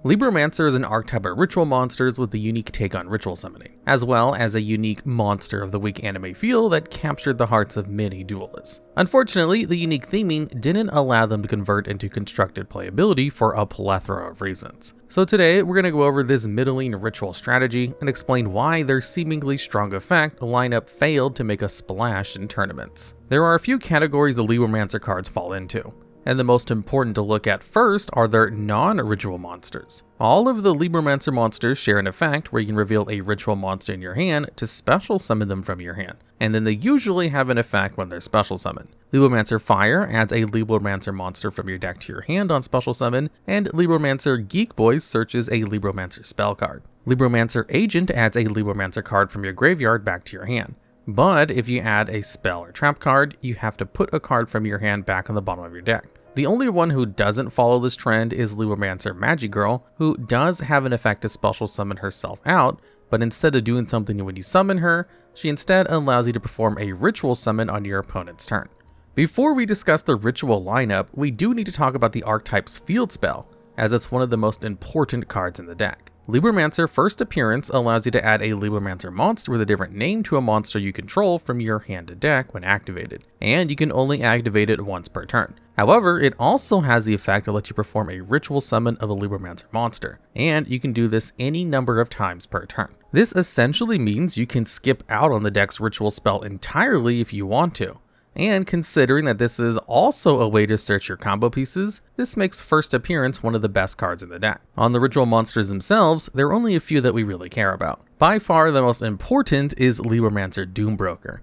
Libromancer is an archetype of ritual monsters with a unique take on ritual summoning, as well as a unique monster of the week anime feel that captured the hearts of many duelists. Unfortunately, the unique theming didn't allow them to convert into constructed playability for a plethora of reasons. So today, we're going to go over this middling ritual strategy and explain why their seemingly strong effect lineup failed to make a splash in tournaments. There are a few categories the Libromancer cards fall into, and the most important to look at first are their non-ritual monsters. All of the Libromancer monsters share an effect where you can reveal a ritual monster in your hand to special summon them from your hand, and then they usually have an effect when they're special summoned. Libromancer Fire adds a Libromancer monster from your deck to your hand on special summon, and Libromancer Geek Boy searches a Libromancer spell card. Libromancer Agent adds a Libromancer card from your graveyard back to your hand. But if you add a spell or trap card, you have to put a card from your hand back on the bottom of your deck. The only one who doesn't follow this trend is Libromancer Magic Girl, who does have an effect to special summon herself out, but instead of doing something when you summon her, she instead allows you to perform a ritual summon on your opponent's turn. Before we discuss the ritual lineup, we do need to talk about the Archetypes field spell, as it's one of the most important cards in the deck. Libromancer First Appearance allows you to add a Libromancer monster with a different name to a monster you control from your hand to deck when activated, and you can only activate it once per turn. However, it also has the effect to let you perform a ritual summon of a Libromancer monster, and you can do this any number of times per turn. This essentially means you can skip out on the deck's ritual spell entirely if you want to. And considering that this is also a way to search your combo pieces, this makes First Appearance one of the best cards in the deck. On the ritual monsters themselves, there are only a few that we really care about. By far the most important is Libromancer Doombroker.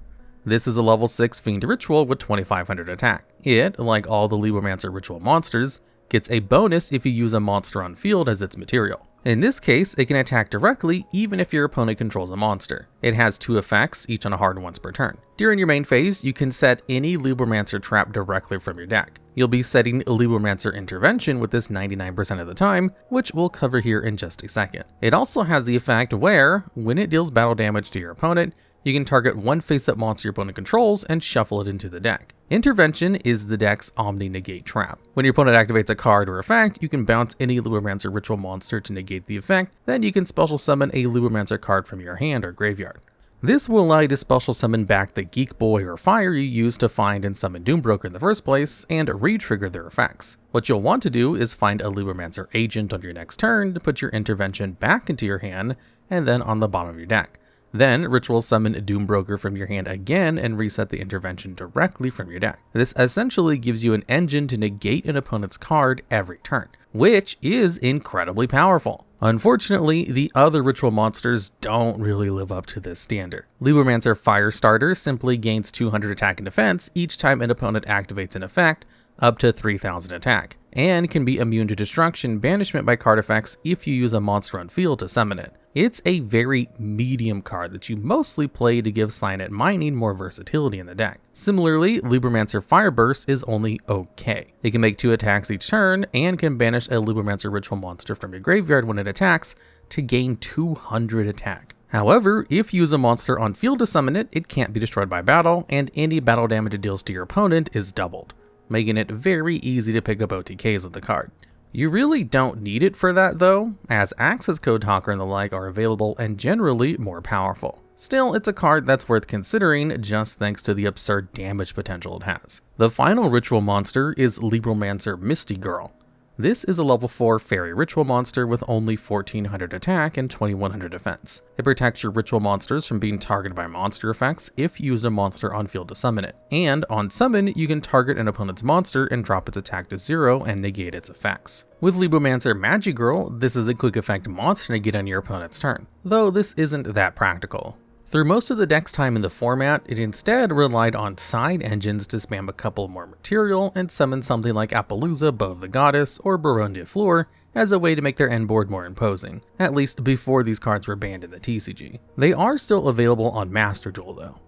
This is a level 6 Fiend Ritual with 2500 attack. It, like all the Libromancer ritual monsters, gets a bonus if you use a monster on field as its material. In this case, it can attack directly even if your opponent controls a monster. It has 2 effects, each on a hard once per turn. During your main phase, you can set any Libromancer trap directly from your deck. You'll be setting Libromancer Intervention with this 99% of the time, which we'll cover here in just a second. It also has the effect where, when it deals battle damage to your opponent, you can target one face-up monster your opponent controls and shuffle it into the deck. Intervention is the deck's Omni-Negate trap. When your opponent activates a card or effect, you can bounce any Libromancer ritual monster to negate the effect, then you can special summon a Libromancer card from your hand or graveyard. This will allow you to special summon back the Geek Boy or Fire you used to find and summon Doombroker in the first place, and re-trigger their effects. What you'll want to do is find a Libromancer Agent on your next turn to put your intervention back into your hand, and then on the bottom of your deck. Then ritual summon Doombroker from your hand again and reset the intervention directly from your deck. This essentially gives you an engine to negate an opponent's card every turn, which is incredibly powerful. Unfortunately, the other ritual monsters don't really live up to this standard. Libromancer Firestarter simply gains 200 attack and defense each time an opponent activates an effect, up to 3000 attack, and can be immune to destruction banishment by card effects if you use a monster on field to summon it. It's a very medium card that you mostly play to give Signet Mining more versatility in the deck. Similarly, Libromancer Fireburst is only okay. It can make 2 attacks each turn and can banish a Libromancer ritual monster from your graveyard when it attacks to gain 200 attack. However, if you use a monster on field to summon it, it can't be destroyed by battle, and any battle damage it deals to your opponent is doubled, making it very easy to pick up OTKs with the card. You really don't need it for that though, as Access Code Talker and the like are available and generally more powerful. Still, it's a card that's worth considering just thanks to the absurd damage potential it has. The final ritual monster is Libromancer Misty Girl. This is a level 4 fairy ritual monster with only 1400 attack and 2100 defense. It protects your ritual monsters from being targeted by monster effects if you use a monster on field to summon it. And on summon, you can target an opponent's monster and drop its attack to 0 and negate its effects. With Libromancer Magic Girl, this is a quick effect monster negate on your opponent's turn, though this isn't that practical. Through most of the deck's time in the format, it instead relied on side engines to spam a couple more material and summon something like Appaloosa, Bow of the Goddess, or Baronne de Fleur as a way to make their end board more imposing, at least before these cards were banned in the TCG. They are still available on Master Duel though.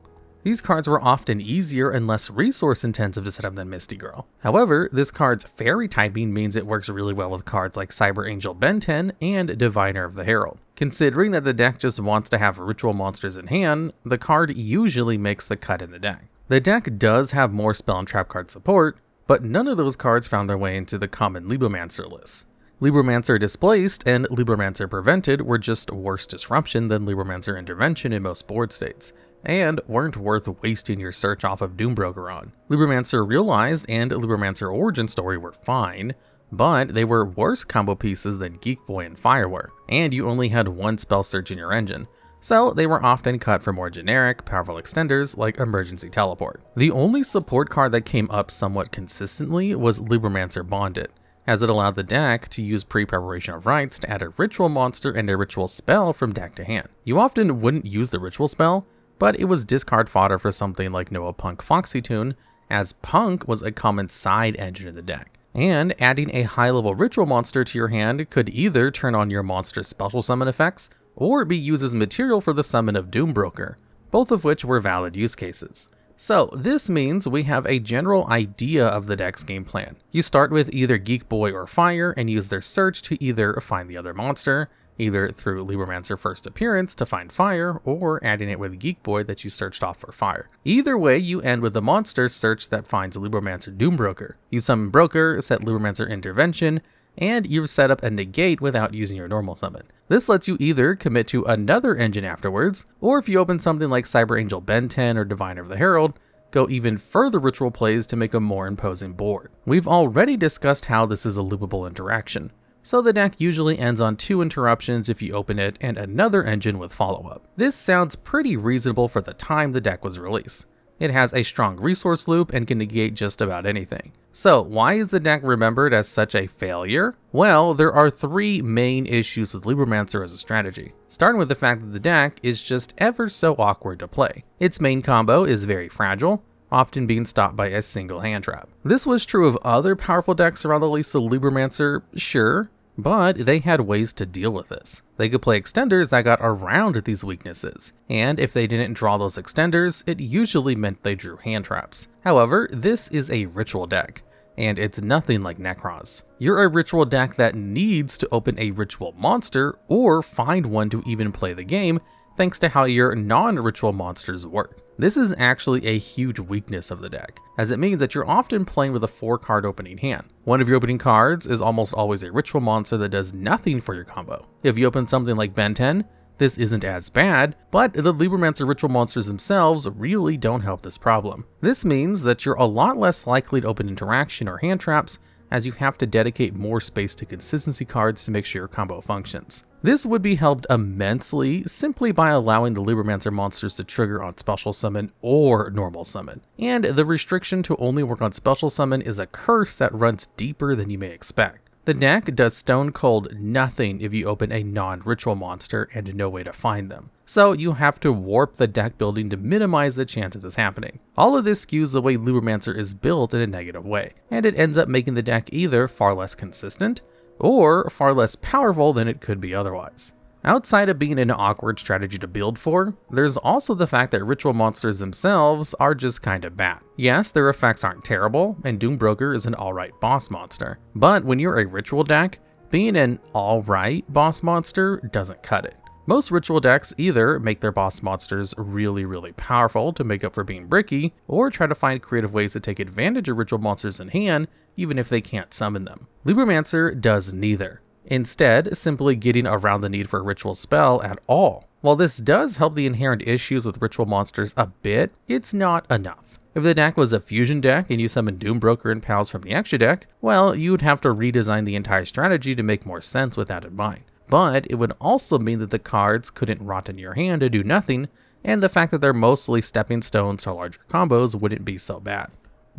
These cards were often easier and less resource intensive to set up than Misty Girl. However, this card's fairy typing means it works really well with cards like Cyber Angel Ben 10 and Diviner of the Herald. Considering that the deck just wants to have ritual monsters in hand, the card usually makes the cut in the deck. The deck does have more spell and trap card support, but none of those cards found their way into the common Libromancer lists. Libromancer Displaced and Libromancer Prevented were just worse disruption than Libromancer Intervention in most board states, and weren't worth wasting your search off of Doombroker on. Libromancer Realized and Libromancer Origin Story were fine, but they were worse combo pieces than Geek Boy and Fireware, and you only had one spell search in your engine, so they were often cut for more generic, powerful extenders like Emergency Teleport. The only support card that came up somewhat consistently was Libromancer Bonded, as it allowed the deck to use pre-preparation of rites to add a ritual monster and a ritual spell from deck to hand. You often wouldn't use the ritual spell, but it was discard fodder for something like Noah Punk Foxy Tune, as Punk was a common side engine in the deck. And adding a high-level ritual monster to your hand could either turn on your monster's special summon effects, or be used as material for the summon of Doombroker, both of which were valid use cases. So this means we have a general idea of the deck's game plan. You start with either Geek Boy or Fire and use their search to either find the other monster, either through Libromancer First Appearance to find Fire, or adding it with Geek Boy that you searched off for Fire. Either way, you end with a monster search that finds Libromancer Doombroker. You summon Broker, set Libromancer Intervention, and you've set up a negate without using your normal summon. This lets you either commit to another engine afterwards, or if you open something like Cyber Angel Ben 10 or Diviner of the Herald, go even further ritual plays to make a more imposing board. We've already discussed how this is a loopable interaction, so the deck usually ends on 2 interruptions if you open it and another engine with follow-up. This sounds pretty reasonable for the time the deck was released. It has a strong resource loop and can negate just about anything. So why is the deck remembered as such a failure? Well, there are 3 main issues with Libromancer as a strategy, starting with the fact that the deck is just ever so awkward to play. Its main combo is very fragile, often being stopped by a single hand trap. This was true of other powerful decks around the release of Libromancer, sure, but they had ways to deal with this. They could play extenders that got around these weaknesses, and if they didn't draw those extenders, it usually meant they drew hand traps. However, this is a ritual deck, and it's nothing like Necros. You're a ritual deck that needs to open a ritual monster or find one to even play the game, thanks to how your non-ritual monsters work. This is actually a huge weakness of the deck, as it means that you're often playing with a 4-card opening hand. One of your opening cards is almost always a ritual monster that does nothing for your combo. If you open something like Ben 10, this isn't as bad, but the Libromancer ritual monsters themselves really don't help this problem. This means that you're a lot less likely to open interaction or hand traps, as you have to dedicate more space to consistency cards to make sure your combo functions. This would be helped immensely simply by allowing the Libromancer monsters to trigger on special summon or normal summon. And the restriction to only work on special summon is a curse that runs deeper than you may expect. The deck does stone cold nothing if you open a non-ritual monster and no way to find them, so you have to warp the deck building to minimize the chance of this happening. All of this skews the way Libromancer is built in a negative way, and it ends up making the deck either far less consistent or far less powerful than it could be otherwise. Outside of being an awkward strategy to build for, there's also the fact that ritual monsters themselves are just kinda bad. Yes, their effects aren't terrible, and Doombroker is an alright boss monster, but when you're a ritual deck, being an alright boss monster doesn't cut it. Most ritual decks either make their boss monsters really powerful to make up for being bricky, or try to find creative ways to take advantage of ritual monsters in hand, even if they can't summon them. Libromancer does neither, instead simply getting around the need for a ritual spell at all. While this does help the inherent issues with ritual monsters a bit, it's not enough. If the deck was a fusion deck and you summoned Doombroker and pals from the extra deck, well, you'd have to redesign the entire strategy to make more sense with that in mind. But it would also mean that the cards couldn't rot in your hand to do nothing, and the fact that they're mostly stepping stones to larger combos wouldn't be so bad.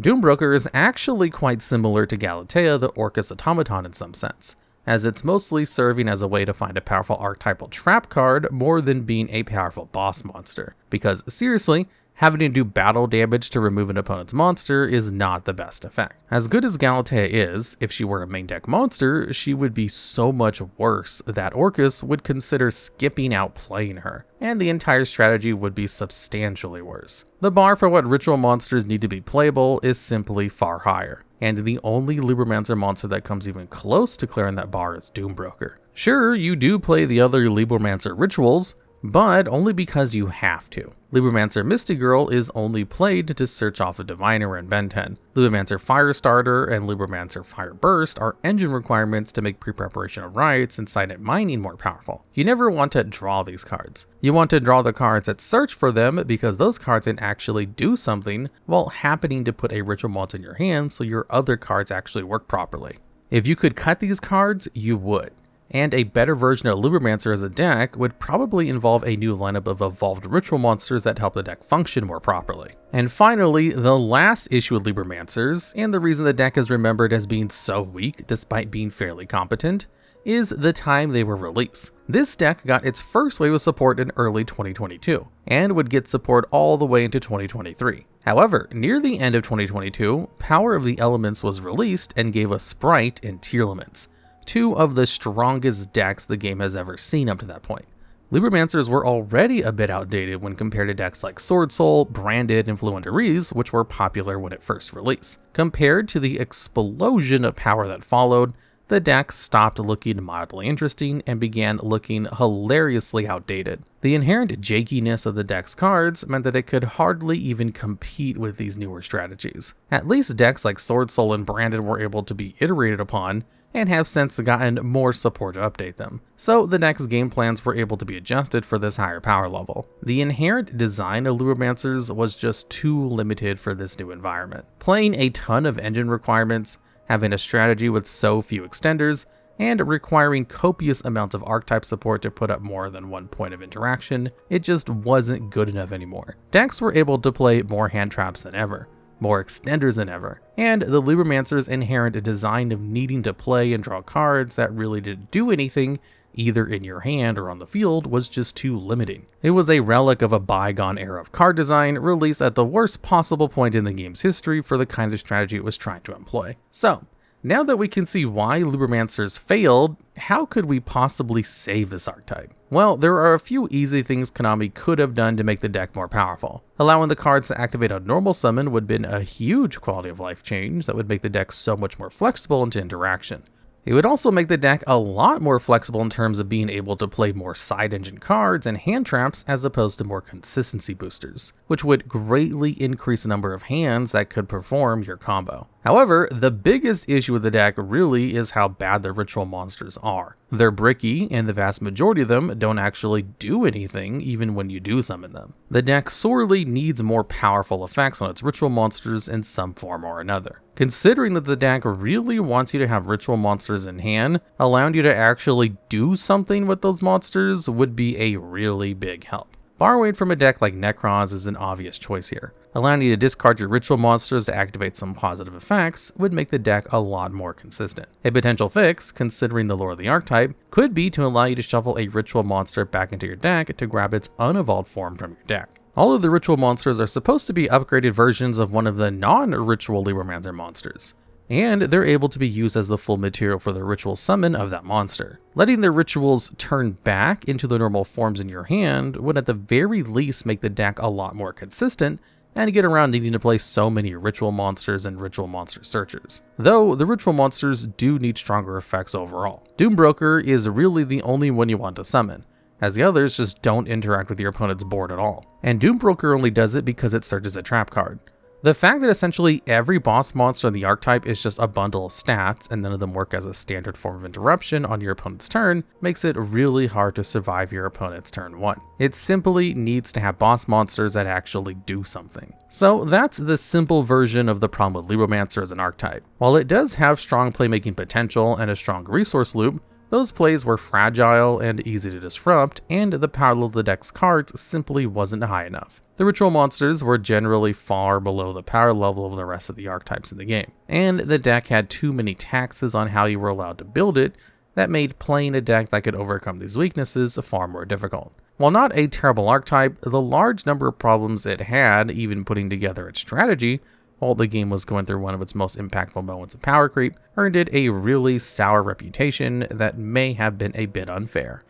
Doombroker is actually quite similar to Galatea, the Orcus Automaton in some sense, as it's mostly serving as a way to find a powerful archetypal trap card more than being a powerful boss monster. Because seriously, having to do battle damage to remove an opponent's monster is not the best effect. As good as Galatea is, if she were a main deck monster, she would be so much worse that Orcus would consider skipping out playing her, and the entire strategy would be substantially worse. The bar for what ritual monsters need to be playable is simply far higher, and the only Libromancer monster that comes even close to clearing that bar is Doombroker. Sure, you do play the other Libromancer rituals, but only because you have to. Libromancer Misty Girl is only played to search off a Diviner and Ben 10. Libromancer Firestarter and Libromancer Fire Burst are engine requirements to make pre-preparation of rights and Silent Mining more powerful. You never want to draw these cards. You want to draw the cards that search for them because those cards can actually do something while happening to put a ritual monster in your hand so your other cards actually work properly. If you could cut these cards, you would. And a better version of Libromancer as a deck would probably involve a new lineup of evolved ritual monsters that help the deck function more properly. And finally, the last issue with Libromancers, and the reason the deck is remembered as being so weak despite being fairly competent, is the time they were released. This deck got its first wave of support in early 2022, and would get support all the way into 2023. However, near the end of 2022, Power of the Elements was released and gave us Sprite and Tearlaments, two of the strongest decks the game has ever seen up to that point. Libromancers were already a bit outdated when compared to decks like Sword Soul, Branded, and Fluenteries, which were popular when it first released. Compared to the explosion of power that followed, the deck stopped looking mildly interesting and began looking hilariously outdated. The inherent jankiness of the deck's cards meant that it could hardly even compete with these newer strategies. At least decks like Sword Soul and Branded were able to be iterated upon, and have since gotten more support to update them, so the deck's game plans were able to be adjusted for this higher power level. The inherent design of Libromancers was just too limited for this new environment. Playing a ton of engine requirements, having a strategy with so few extenders, and requiring copious amounts of archetype support to put up more than one point of interaction, it just wasn't good enough anymore. Decks were able to play more hand traps than ever, more extenders than ever, and the Libromancer's inherent design of needing to play and draw cards that really didn't do anything, either in your hand or on the field, was just too limiting. It was a relic of a bygone era of card design, released at the worst possible point in the game's history for the kind of strategy it was trying to employ. So, now that we can see why Libromancers failed, how could we possibly save this archetype? Well, there are a few easy things Konami could have done to make the deck more powerful. Allowing the cards to activate a normal summon would have been a huge quality of life change that would make the deck so much more flexible into interaction. It would also make the deck a lot more flexible in terms of being able to play more side engine cards and hand traps as opposed to more consistency boosters, which would greatly increase the number of hands that could perform your combo. However, the biggest issue with the deck really is how bad the ritual monsters are. They're bricky, and the vast majority of them don't actually do anything even when you do summon them. The deck sorely needs more powerful effects on its ritual monsters in some form or another. Considering that the deck really wants you to have ritual monsters in hand, allowing you to actually do something with those monsters would be a really big help. Borrowing from a deck like Necrons is an obvious choice here. Allowing you to discard your ritual monsters to activate some positive effects would make the deck a lot more consistent. A potential fix, considering the lore of the archetype, could be to allow you to shuffle a ritual monster back into your deck to grab its unevolved form from your deck. All of the ritual monsters are supposed to be upgraded versions of one of the non-ritual Libromancer monsters, and they're able to be used as the full material for the ritual summon of that monster. Letting the rituals turn back into the normal forms in your hand would at the very least make the deck a lot more consistent and get around needing to play so many ritual monsters and ritual monster searchers. Though the ritual monsters do need stronger effects overall. Doombroker is really the only one you want to summon, as the others just don't interact with your opponent's board at all. And Doombroker only does it because it searches a trap card. The fact that essentially every boss monster in the archetype is just a bundle of stats and none of them work as a standard form of interruption on your opponent's turn makes it really hard to survive your opponent's turn 1. It simply needs to have boss monsters that actually do something. So that's the simple version of the problem with Libromancer as an archetype. While it does have strong playmaking potential and a strong resource loop, those plays were fragile and easy to disrupt, and the power level of the deck's cards simply wasn't high enough. The ritual monsters were generally far below the power level of the rest of the archetypes in the game, and the deck had too many taxes on how you were allowed to build it that made playing a deck that could overcome these weaknesses far more difficult. While not a terrible archetype, the large number of problems it had, even putting together its strategy, while the game was going through one of its most impactful moments of power creep, earned it a really sour reputation that may have been a bit unfair.